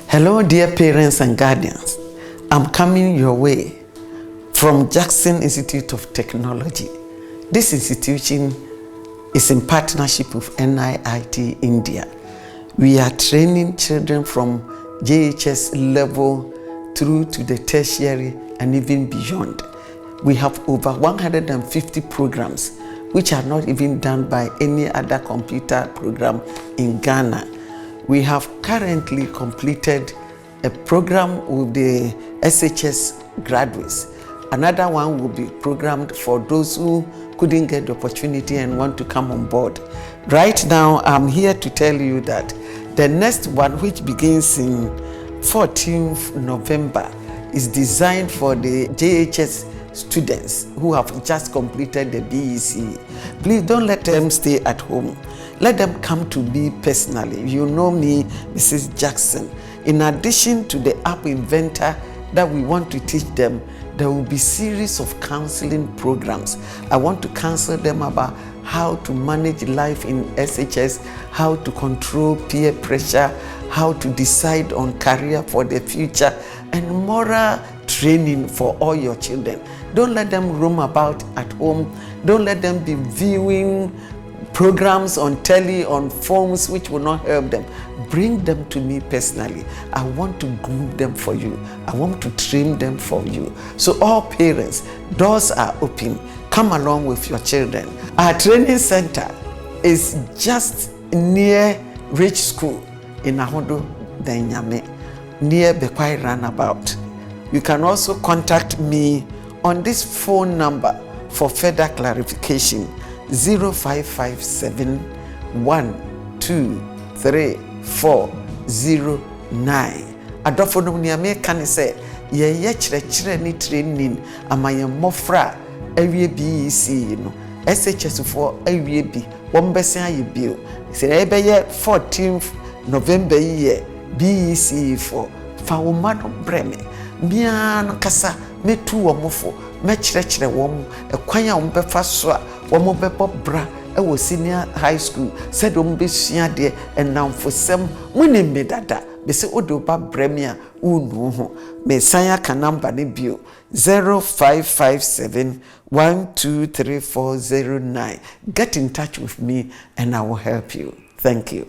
Hello, dear parents and guardians. I'm coming your way from Jackson Institute of Technology. This institution is in partnership with NIIT India. We are training children from JHS level through to the tertiary and even beyond. We have over 150 programs which are not even done by any other computer program in Ghana. We have currently completed a program with the SHS graduates. Another one will be programmed for those who couldn't get the opportunity and want to come on board. Right now, I'm here to tell you that the next one, which begins in 14th November, is designed for the JHS students who have just completed the BEC. Please don't let them stay at home. Let them come to me personally. You know me, Mrs. Jackson. In addition to the app Inventor that we want to teach them, there will be series of counseling programs. I want to counsel them about how to manage life in SHS, how to control peer pressure, how to decide on career for the future, and moral training for all your children. Don't let them roam about at home. Don't let them be viewing programs on telly, on phones, which will not help them. Bring them to me personally. I want to groom them for you. I want to train them for you. So all parents, doors are open. Come along with your children. Our training center is just near Rich School in Ahodo, Benyame, near Bekwai Runabout. You can also contact me on this phone number for further clarification. 0557 123 Adofo no nia me kan say ye kyerɛkyerɛ ni training amaye mmofra awie BEC no SHS for awie bi wɔn bɛsen aye bio sɛ ɛbɛyɛ 14th November yi BEC for fa wo ma no breme bia no kasa metu wɔn fo mekyerɛkyerɛ wɔn ɛkwan a wɔn bɛfa so a wɔn bɛbɔ bra ɛwɔ senior high school sɛ dɔm bɛsua deɛ ɛnamfosɛm munim me dada bɛsɛ ɔde ba brɛme a unu ho me san aka number ne bio 0557 123 409. Get in touch with me and I will help you. Thank you.